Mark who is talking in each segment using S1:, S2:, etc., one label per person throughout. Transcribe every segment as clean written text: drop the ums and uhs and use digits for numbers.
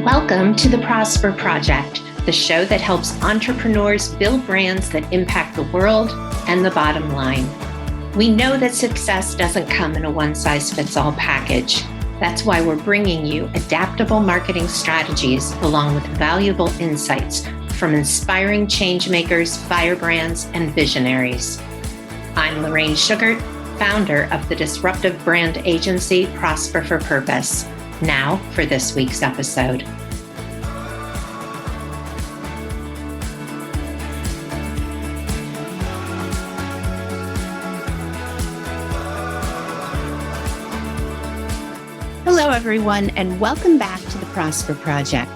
S1: Welcome to the Prosper Project, the show that helps entrepreneurs build brands that impact the world and the bottom line. We know that success doesn't come in a one-size-fits-all package. That's why we're bringing you adaptable marketing strategies along with valuable insights from inspiring changemakers, firebrands, and visionaries. I'm Lorraine Sugart, founder of the disruptive brand agency Prosper for Purpose. Now for this week's episode. Hello, everyone, and welcome back to the Prosper Project.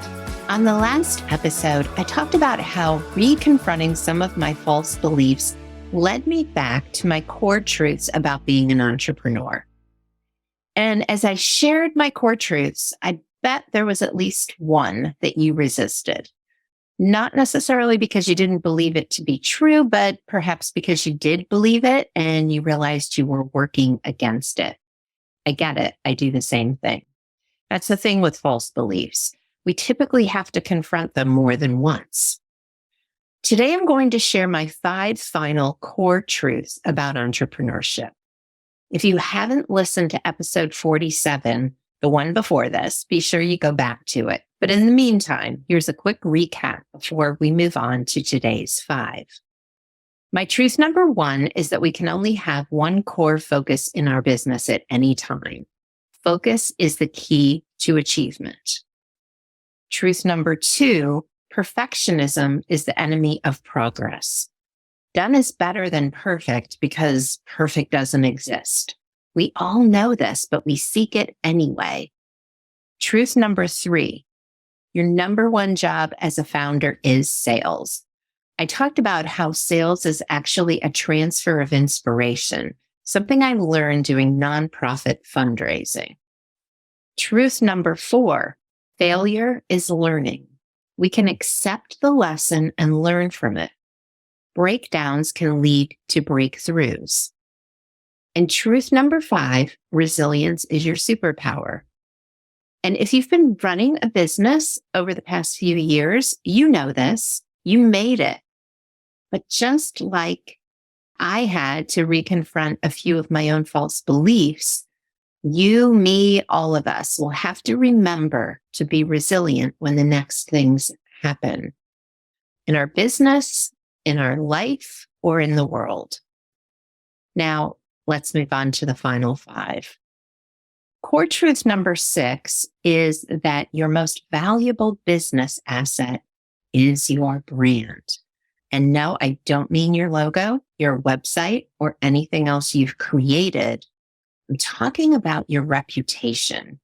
S1: On the last episode, I talked about how reconfronting some of my false beliefs led me back to my core truths about being an entrepreneur. And as I shared my core truths, I bet there was at least one that you resisted. Not necessarily because you didn't believe it to be true, but perhaps because you did believe it and you realized you were working against it. I get it. I do the same thing. That's the thing with false beliefs. We typically have to confront them more than once. Today, I'm going to share my 5 final core truths about entrepreneurship. If you haven't listened to episode 47, the one before this, be sure you go back to it. But in the meantime, here's a quick recap before we move on to today's 5. My truth number 1 is that we can only have one core focus in our business at any time. Focus is the key to achievement. Truth number 2, perfectionism is the enemy of progress. Done is better than perfect because perfect doesn't exist. We all know this, but we seek it anyway. Truth number 3, your number 1 job as a founder is sales. I talked about how sales is actually a transfer of inspiration, something I learned doing nonprofit fundraising. Truth number 4, failure is learning. We can accept the lesson and learn from it. Breakdowns can lead to breakthroughs. And truth number 5, resilience is your superpower. And if you've been running a business over the past few years, you know this, you made it. But just like I had to reconfront a few of my own false beliefs, you, me, all of us will have to remember to be resilient when the next things happen. In our business, in our life, or in the world. Now, let's move on to the final 5. Core truth number 6 is that your most valuable business asset is your brand. And no, I don't mean your logo, your website, or anything else you've created. I'm talking about your reputation.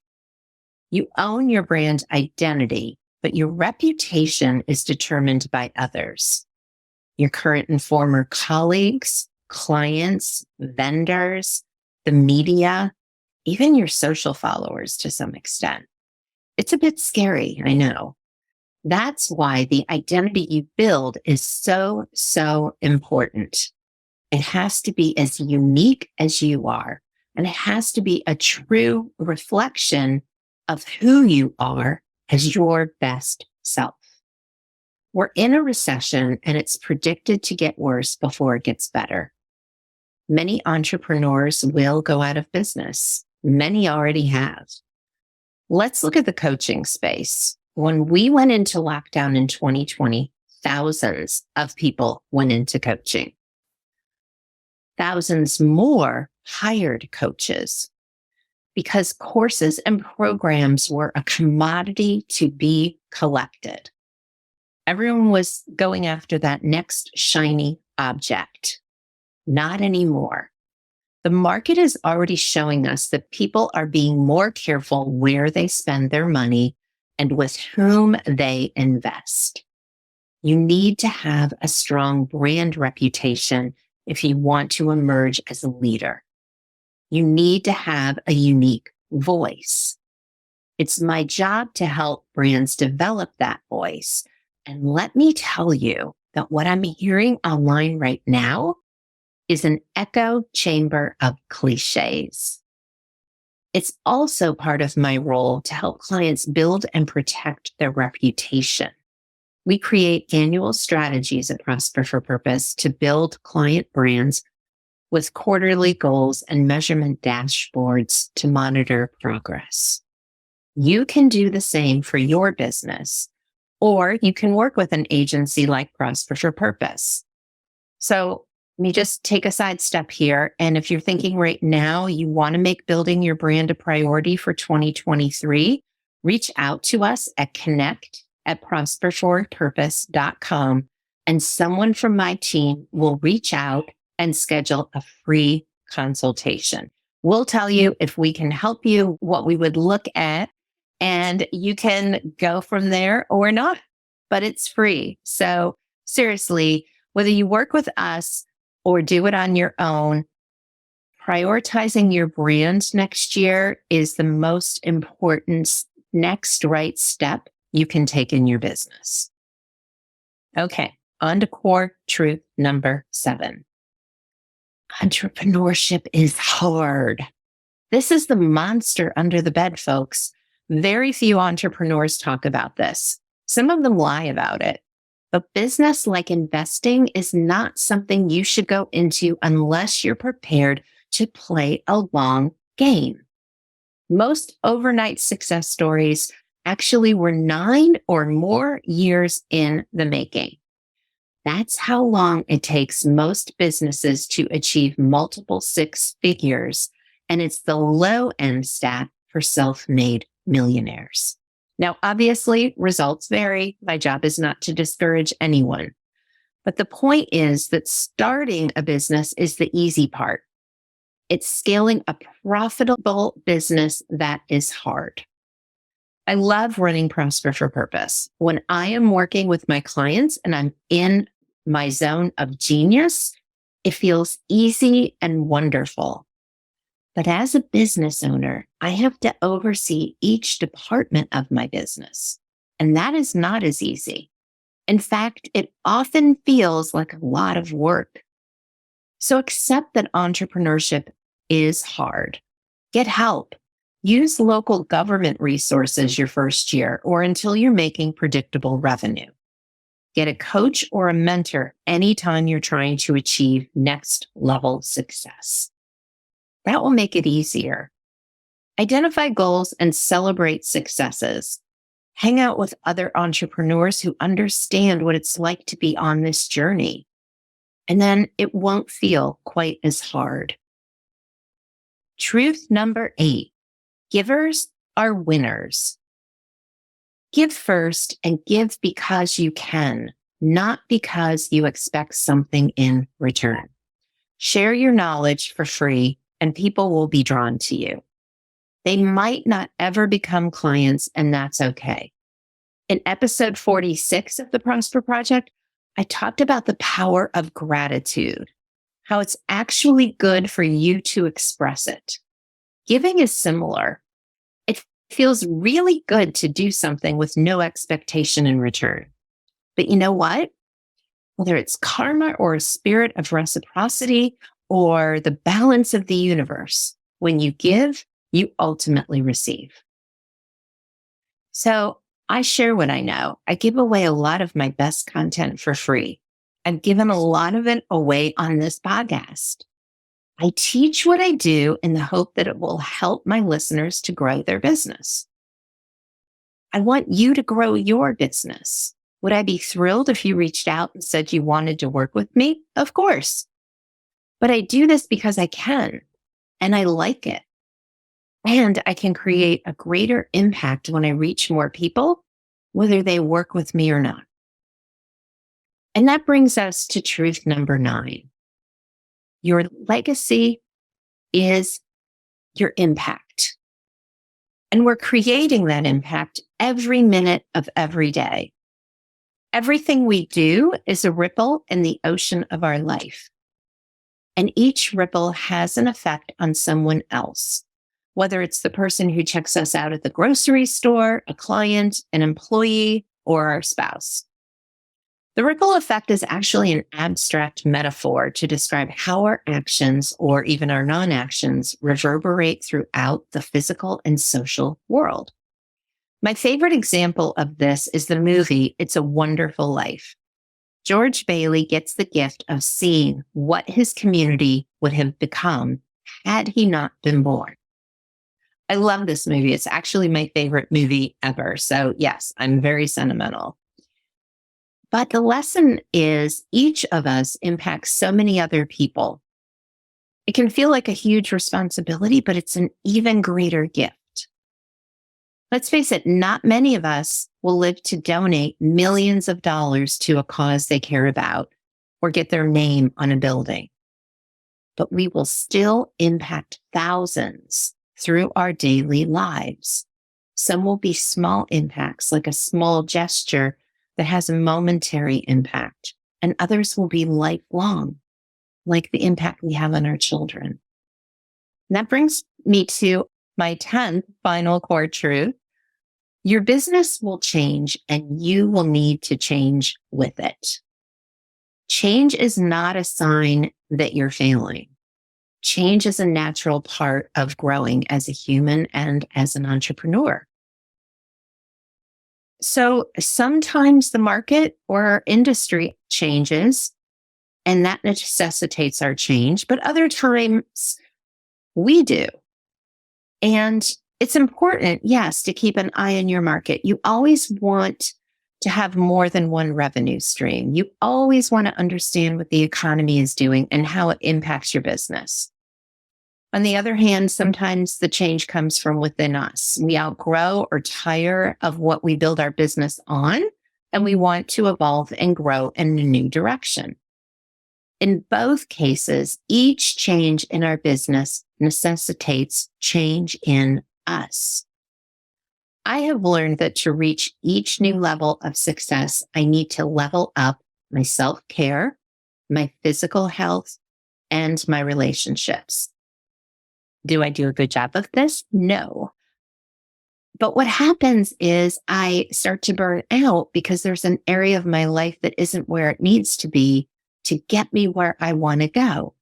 S1: You own your brand identity, but your reputation is determined by others. Your current and former colleagues, clients, vendors, the media, even your social followers to some extent. It's a bit scary, I know. That's why the identity you build is so important. It has to be as unique as you are, and it has to be a true reflection of who you are as your best self. We're in a recession and it's predicted to get worse before it gets better. Many entrepreneurs will go out of business. Many already have. Let's look at the coaching space. When we went into lockdown in 2020, thousands of people went into coaching. Thousands more hired coaches because courses and programs were a commodity to be collected. Everyone was going after that next shiny object. Not anymore. The market is already showing us that people are being more careful where they spend their money and with whom they invest. You need to have a strong brand reputation if you want to emerge as a leader. You need to have a unique voice. It's my job to help brands develop that voice. And let me tell you that what I'm hearing online right now is an echo chamber of cliches. It's also part of my role to help clients build and protect their reputation. We create annual strategies at Prosper for Purpose to build client brands with quarterly goals and measurement dashboards to monitor progress. You can do the same for your business, or you can work with an agency like Prosper for Purpose. So let me just take a sidestep here. And if you're thinking right now you want to make building your brand a priority for 2023, reach out to us at connect@prosperforpurpose.com, and someone from my team will reach out and schedule a free consultation. We'll tell you if we can help you, what we would look at, and you can go from there or not, but it's free. So seriously, whether you work with us or do it on your own, prioritizing your brand next year is the most important next right step you can take in your business. Okay, on to core truth number 7. Entrepreneurship is hard. This is the monster under the bed, folks. Very few entrepreneurs talk about this. Some of them lie about it. But business, like investing, is not something you should go into unless you're prepared to play a long game. Most overnight success stories actually were 9 or more years in the making. That's how long it takes most businesses to achieve multiple 6 figures, and it's the low end stat for self-made millionaires. Now, obviously, results vary. My job is not to discourage anyone. But the point is that starting a business is the easy part. It's scaling a profitable business that is hard. I love running Prosper for Purpose. When I am working with my clients and I'm in my zone of genius, it feels easy and wonderful. But as a business owner, I have to oversee each department of my business. And that is not as easy. In fact, it often feels like a lot of work. So accept that entrepreneurship is hard. Get help. Use local government resources your first year or until you're making predictable revenue. Get a coach or a mentor anytime you're trying to achieve next level success. That will make it easier. Identify goals and celebrate successes. Hang out with other entrepreneurs who understand what it's like to be on this journey. And then it won't feel quite as hard. Truth number 8, givers are winners. Give first and give because you can, not because you expect something in return. Share your knowledge for free and people will be drawn to you. They might not ever become clients, and that's okay. In episode 46 of the Prosper Project, I talked about the power of gratitude, how it's actually good for you to express it. Giving is similar. It feels really good to do something with no expectation in return. But you know what? Whether it's karma or a spirit of reciprocity or the balance of the universe, when you give, you ultimately receive. So I share what I know. I give away a lot of my best content for free. I've given a lot of it away on this podcast. I teach what I do in the hope that it will help my listeners to grow their business. I want you to grow your business. Would I be thrilled if you reached out and said you wanted to work with me? Of course. But I do this because I can, and I like it. And I can create a greater impact when I reach more people, whether they work with me or not. And that brings us to truth number 9. Your legacy is your impact. And we're creating that impact every minute of every day. Everything we do is a ripple in the ocean of our life. And each ripple has an effect on someone else, whether it's the person who checks us out at the grocery store, a client, an employee, or our spouse. The ripple effect is actually an abstract metaphor to describe how our actions or even our non-actions reverberate throughout the physical and social world. My favorite example of this is the movie It's a Wonderful Life. George Bailey gets the gift of seeing what his community would have become had he not been born. I love this movie. It's actually my favorite movie ever. So yes, I'm very sentimental. But the lesson is each of us impacts so many other people. It can feel like a huge responsibility, but it's an even greater gift. Let's face it, not many of us will live to donate millions of dollars to a cause they care about or get their name on a building. But we will still impact thousands through our daily lives. Some will be small impacts, like a small gesture that has a momentary impact, and others will be lifelong, like the impact we have on our children. And that brings me to my 10th final core truth. Your business will change and you will need to change with it. Change is not a sign that you're failing. Change is a natural part of growing as a human and as an entrepreneur. So sometimes the market or our industry changes and that necessitates our change, but other times we do. And it's important, yes, to keep an eye on your market. You always want to have more than one revenue stream. You always want to understand what the economy is doing and how it impacts your business. On the other hand, sometimes the change comes from within us. We outgrow or tire of what we build our business on, and we want to evolve and grow in a new direction. In both cases, each change in our business necessitates change in us. I have learned that to reach each new level of success, I need to level up my self-care, my physical health, and my relationships. Do I do a good job of this? No. But what happens is I start to burn out because there's an area of my life that isn't where it needs to be to get me where I want to go.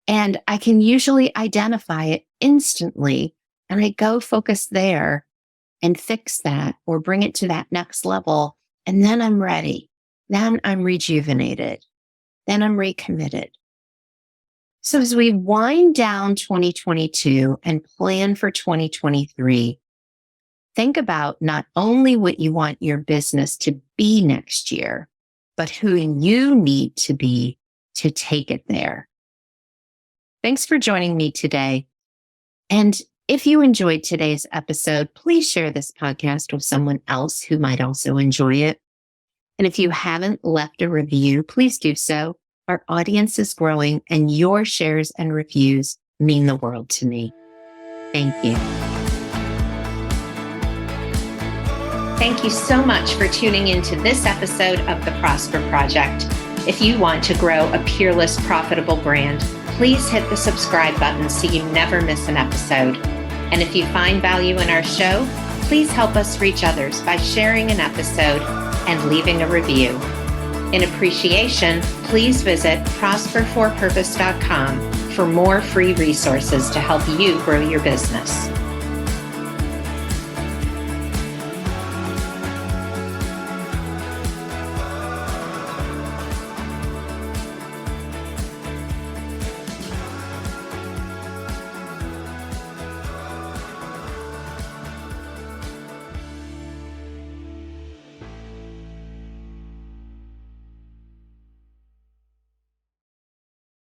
S1: And I can usually identify it instantly, and I go focus there and fix that or bring it to that next level. And then I'm ready. Then I'm rejuvenated. Then I'm recommitted. So as we wind down 2022 and plan for 2023, think about not only what you want your business to be next year, but who you need to be to take it there. Thanks for joining me today. And if you enjoyed today's episode, please share this podcast with someone else who might also enjoy it. And if you haven't left a review, please do so. Our audience is growing, and your shares and reviews mean the world to me. Thank you. Thank you so much for tuning into this episode of The Prosper Project. If you want to grow a peerless, profitable brand, please hit the subscribe button so you never miss an episode. And if you find value in our show, please help us reach others by sharing an episode and leaving a review. In appreciation, please visit prosperforpurpose.com for more free resources to help you grow your business.